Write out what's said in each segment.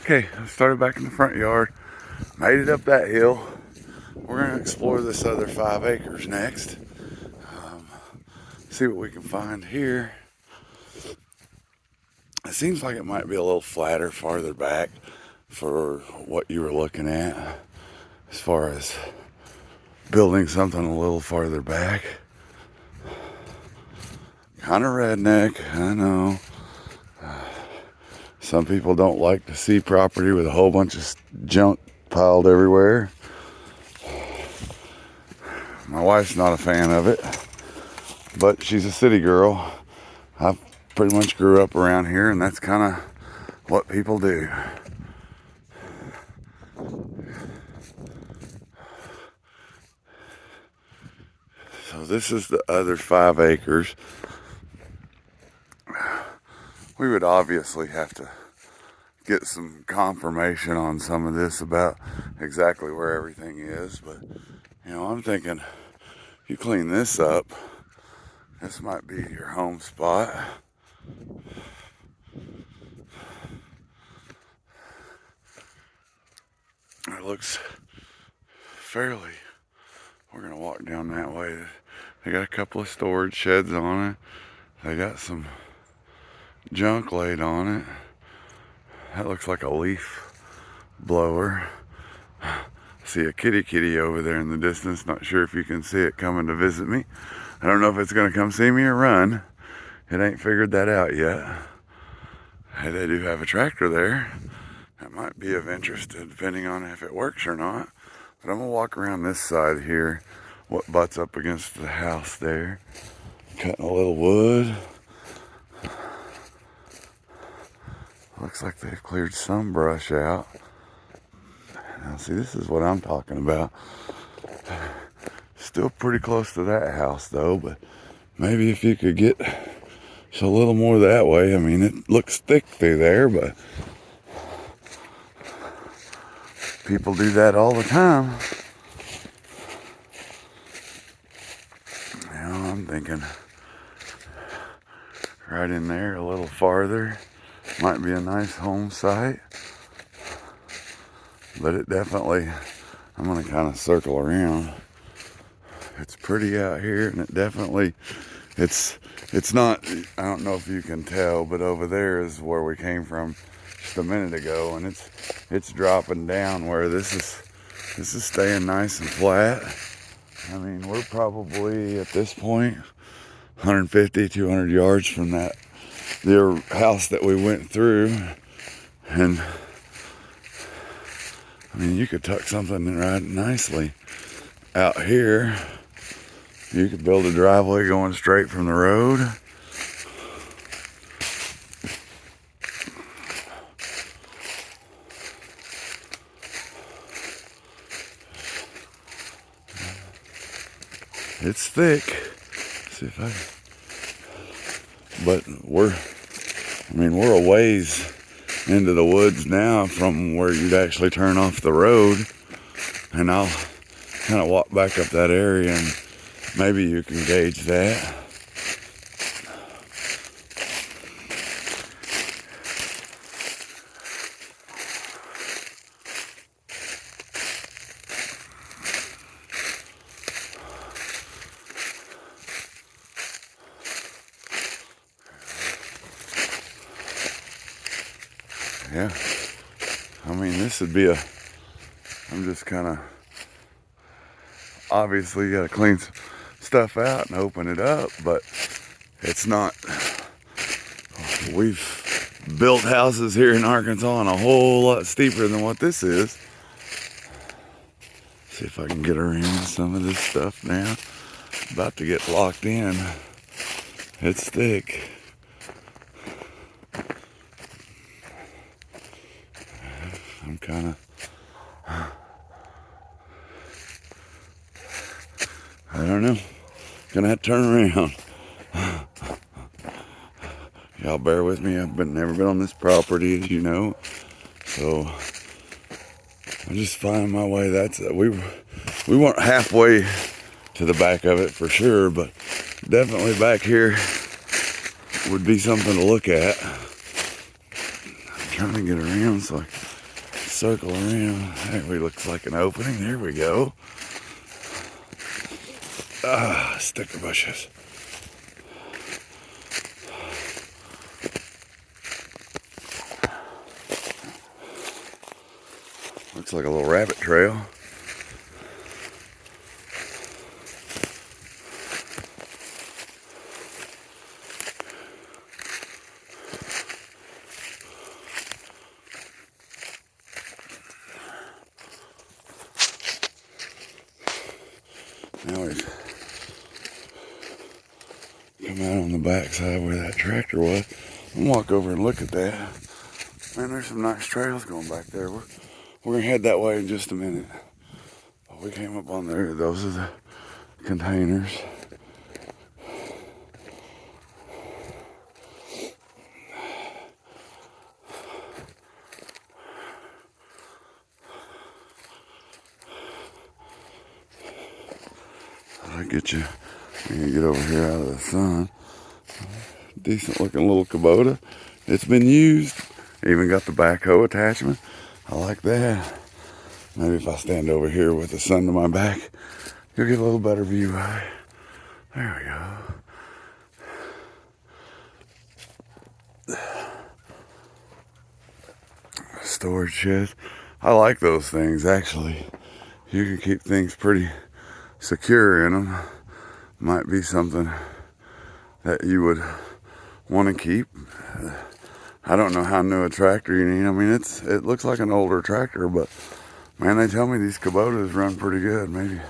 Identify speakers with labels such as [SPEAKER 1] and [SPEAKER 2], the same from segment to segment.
[SPEAKER 1] Okay, I started back in the front yard, made it up that hill. We're going to explore this other 5 acres next. See what we can find here. It seems like it might be a little flatter farther back for what you were looking at as far as building something a little farther back. Kind of redneck, I know. Some people don't like to see property with a whole bunch of junk piled everywhere. My wife's not a fan of it, but she's a city girl. I pretty much grew up around here, and that's kind of what people do. So this is the other 5 acres. We would obviously have to get some confirmation on some of this about exactly where everything is, but I'm thinking if you clean this up, this might be your home spot. It looks fairly, we're gonna walk down that way. They got a couple of storage sheds on it. They got some junk laid on it. That looks like a leaf blower. See a kitty over there in the distance. Not sure if you can see it coming to visit me. I don't know if it's gonna come see me or run. It ain't figured that out yet. Hey, they do have a tractor there. That might be of interest depending on if it works or not. But I'm gonna walk around this side here, what butts up against the house there. Cutting a little wood. Looks like they've cleared some brush out. Now see, this is what I'm talking about. Still pretty close to that house though, but maybe if you could get just a little more that way. I mean, it looks thick through there, but people do that all the time. I'm thinking right in there a little farther might be a nice home site. But it definitely, I'm going to kind of circle around. It's pretty out here, and it definitely, it's not, I don't know if you can tell, but over there is where we came from just a minute ago, and it's dropping down where this is staying nice and flat. I mean, we're probably at this point 150, 200 yards from the house that we went through, and I mean, you could tuck something right nicely out here. You could build a driveway going straight from the road. It's thick. Let's see if but we're a ways into the woods now from where you'd actually turn off the road, and I'll kind of walk back up that area and maybe you can gauge that. Yeah, I mean, this would be I'm just kind of, obviously you got to clean stuff out and open it up, but it's not, we've built houses here in Arkansas on a whole lot steeper than what this is. See if I can get around some of this stuff now. About to get locked in. It's thick. I'm kind of, I don't know, gonna have to turn around. Y'all bear with me, I've never been on this property, as you know, so I'm just finding my way. We weren't halfway to the back of it for sure, but definitely back here would be something to look at. I'm trying to get around so circle around. There we looks like an opening. There we go. Sticker bushes. Looks like a little rabbit trail. Now we've come out on the backside where that tractor was. I'm gonna walk over and look at that. Man, there's some nice trails going back there. We're gonna head that way in just a minute. But we came up on there. Those are the containers. I'll get you. I'm gonna get over here out of the sun. Decent looking little Kubota. It's been used. Even got the backhoe attachment. I like that. Maybe if I stand over here with the sun to my back, you'll get a little better view of it. There we go. Storage sheds. I like those things actually. You can keep things pretty secure in them. Might be something that you would want to keep. I don't know how new a tractor you need. I mean, it looks like an older tractor, but man, they tell me these Kubotas run pretty good. Maybe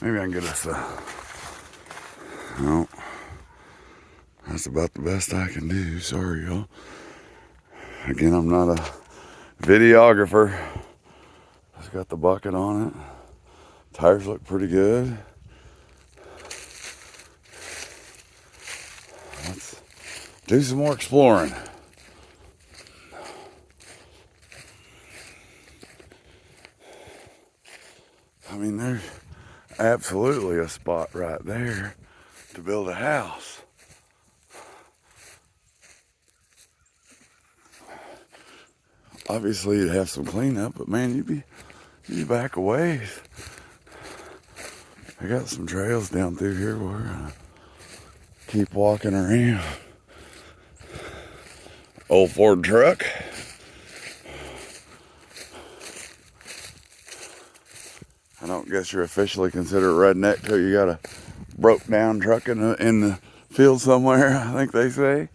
[SPEAKER 1] I can get us a. No, that's about the best I can do. Sorry, y'all. Again, I'm not a videographer. It's got the bucket on it. Tires look pretty good. Let's do some more exploring. I mean, there's absolutely a spot right there to build a house. Obviously, you'd have some cleanup, but man, you'd be back a ways. I got some trails down through here where we're gonna keep walking around. Old Ford truck. I don't guess you're officially considered redneck till you got a broke down truck in the field somewhere, I think they say.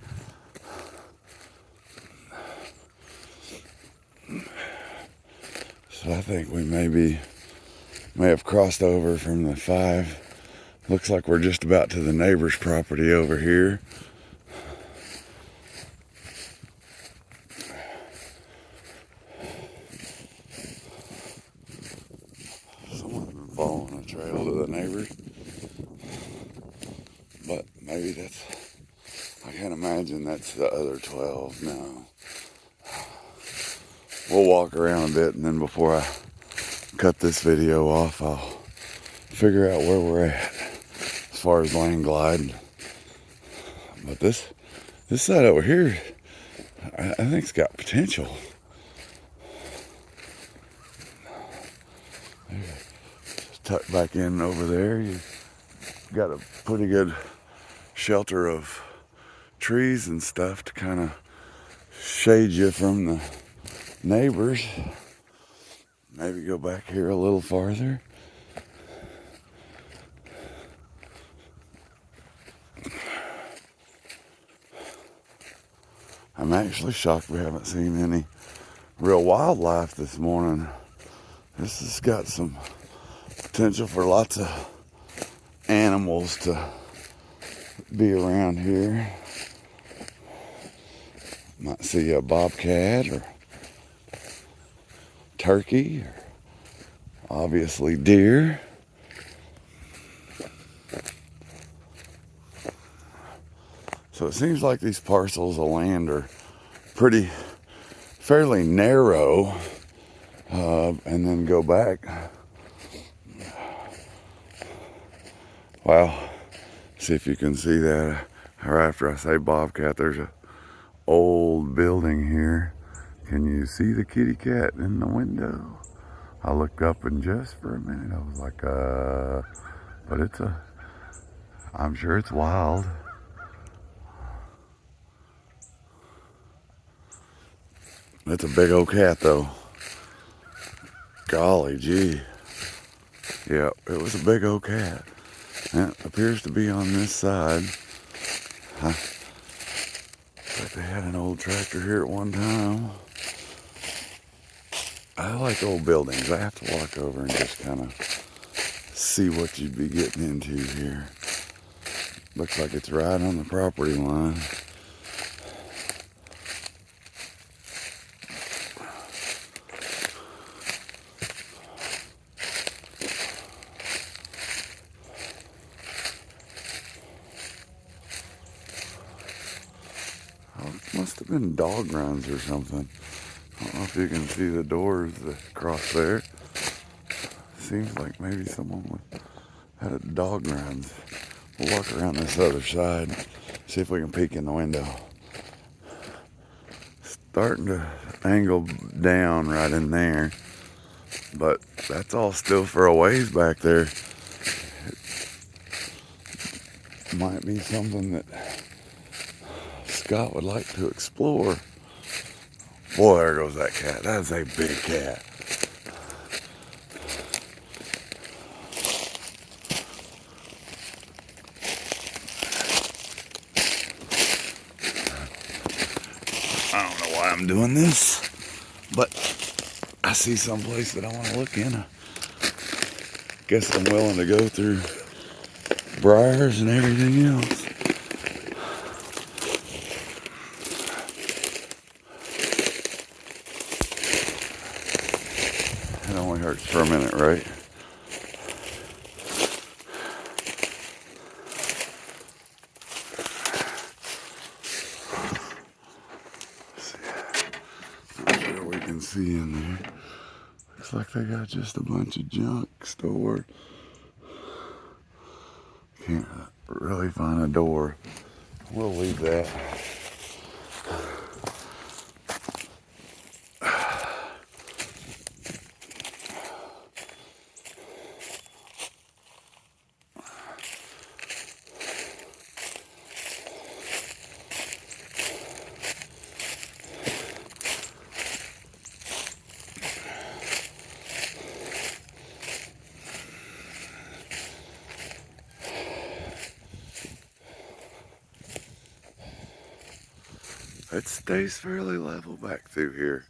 [SPEAKER 1] So I think we may have crossed over from the 5. Looks like we're just about to the neighbor's property over here. Someone's been following a trail to the neighbors. But maybe I can't imagine that's the other 12. No. We'll walk around a bit, and then before I cut this video off, I'll figure out where we're at as far as land gliding. But this side over here, I think it's got potential. Tuck back in over there. You got a pretty good shelter of trees and stuff to kind of shade you from the neighbors. Maybe go back here a little farther. I'm actually shocked we haven't seen any real wildlife this morning. This has got some potential for lots of animals to be around here. Might see a bobcat or turkey, or obviously deer. So it seems like these parcels of land are fairly narrow, and then go back. Wow, see if you can see that. Or after I say bobcat, there's a old building here Can you see the kitty cat in the window? I looked up and just for a minute I was like, but I'm sure it's wild. That's a big old cat though. Golly gee. Yeah, it was a big old cat. And it appears to be on this side. Huh. Like they had an old tractor here at one time. I like old buildings. I have to walk over and just kind of see what you'd be getting into here. Looks like it's right on the property line. Oh, it must have been dog runs or something. I don't know if you can see the doors across there. Seems like maybe someone had a dog runs. We'll walk around this other side, see if we can peek in the window. Starting to angle down right in there, but that's all still for a ways back there. It might be something that Scott would like to explore. Boy, there goes that cat. That is a big cat. I don't know why I'm doing this, but I see someplace that I want to look in. I guess I'm willing to go through briars and everything else. It only hurts for a minute, right? Not sure we can see in there. Looks like they got just a bunch of junk stored. Can't really find a door. We'll leave that. It stays fairly level back through here.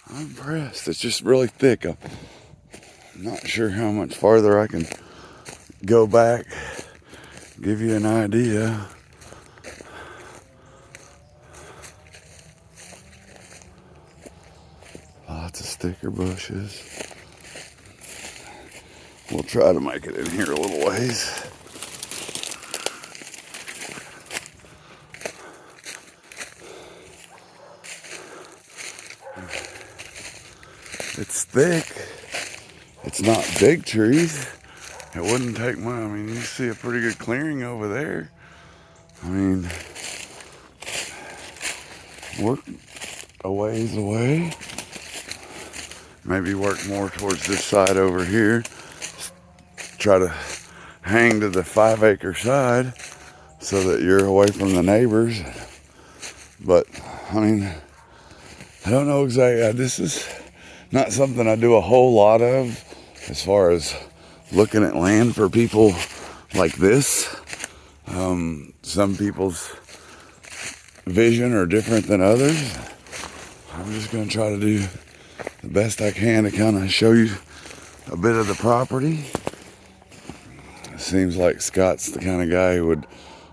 [SPEAKER 1] I'm impressed. It's just really thick. I'm not sure how much farther I can go back. Give you an idea. Lots of sticker bushes. We'll try to make it in here a little ways. It's thick. It's not big trees. It wouldn't take much. I mean, you see a pretty good clearing over there. I mean, work a ways away. Maybe work more towards this side over here. Try to hang to the 5-acre side so that you're away from the neighbors. But, I mean, I don't know exactly. This is not something I do a whole lot of as far as looking at land for people like this. Some people's vision are different than others. I'm just going to try to do the best I can to kind of show you a bit of the property. It seems like Scott's the kind of guy who would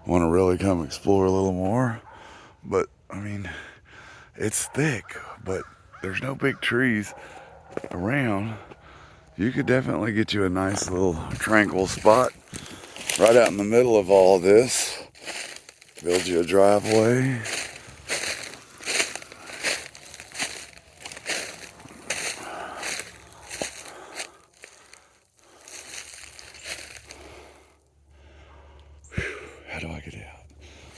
[SPEAKER 1] want to really come explore a little more. But, I mean, it's thick, but there's no big trees around. You could definitely get you a nice little tranquil spot right out in the middle of all this. Build you a driveway. How do I get out?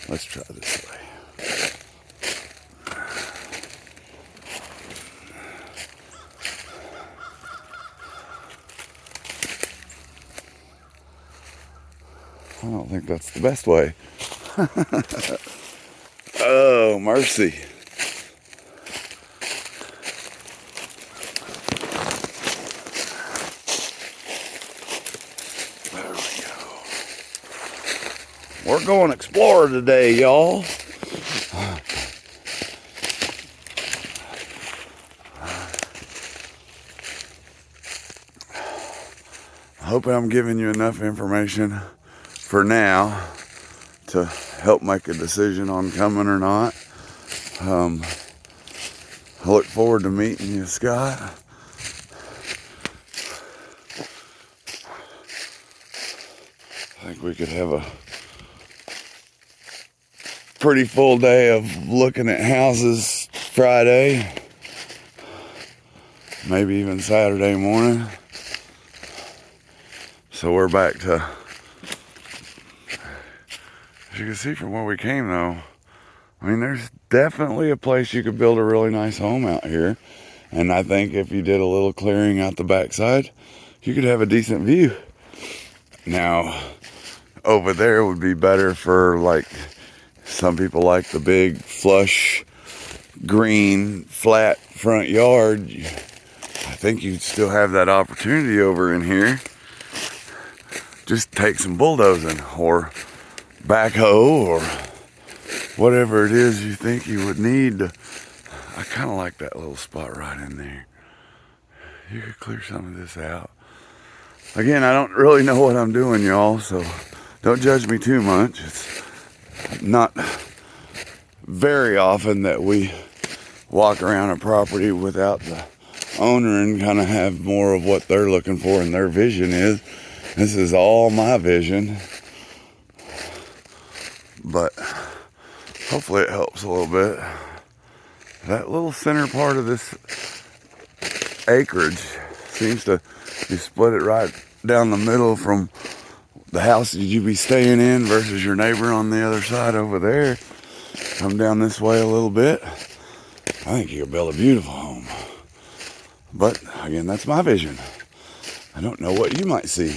[SPEAKER 1] Let's try this way. don't think that's the best way. Oh, mercy. There we go. We're going explorer today, y'all. Hoping I'm giving you enough information for now to help make a decision on coming or not. I look forward to meeting you, Scott. I think we could have a pretty full day of looking at houses Friday, maybe even Saturday morning. So we're back to, as you can see from where we came though, I mean, there's definitely a place you could build a really nice home out here. And I think if you did a little clearing out the backside, you could have a decent view. Now, over there would be better for, like, some people like the big, flush, green, flat front yard. I think you'd still have that opportunity over in here. Just take some bulldozing or backhoe or whatever it is you think you would need. I kind of like that little spot right in there. You could clear some of this out. Again, I don't really know what I'm doing, y'all, so don't judge me too much. It's not very often that we walk around a property without the owner and kind of have more of what they're looking for and their vision is. This is all my vision, but hopefully it helps a little bit. That little center part of this acreage seems to be split it right down the middle from the house that you'd be staying in versus your neighbor on the other side over there. Come down this way a little bit. I think you could build a beautiful home. But again, that's my vision. I don't know what you might see.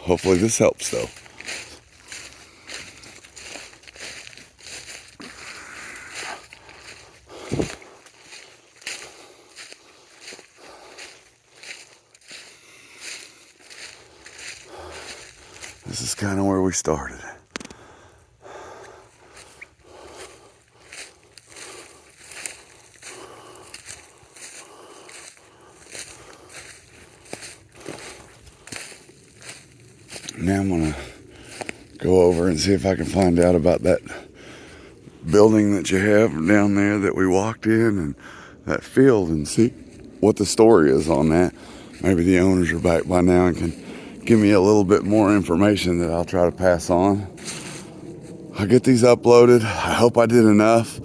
[SPEAKER 1] Hopefully this helps though. This is kind of where we started. Now I'm gonna go over and see if I can find out about that building that you have down there that we walked in and that field and see what the story is on that. Maybe the owners are back by now and can give me a little bit more information that I'll try to pass on. I'll get these uploaded. I hope I did enough.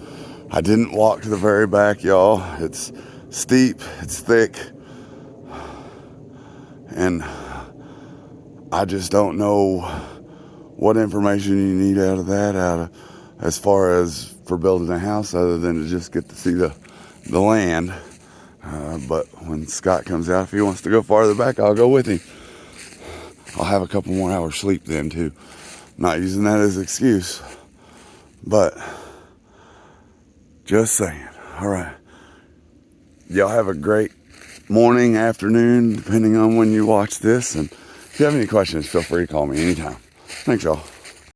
[SPEAKER 1] I didn't walk to the very back, y'all. It's steep, it's thick, and I just don't know what information you need out of that, as far as for building a house, other than to just get to see the land. But when Scott comes out, if he wants to go farther back, I'll go with him. I'll have a couple more hours sleep then too. Not using that as an excuse, but just saying. All right. Y'all have a great morning, afternoon, depending on when you watch this. And if you have any questions, feel free to call me anytime. Thanks, y'all.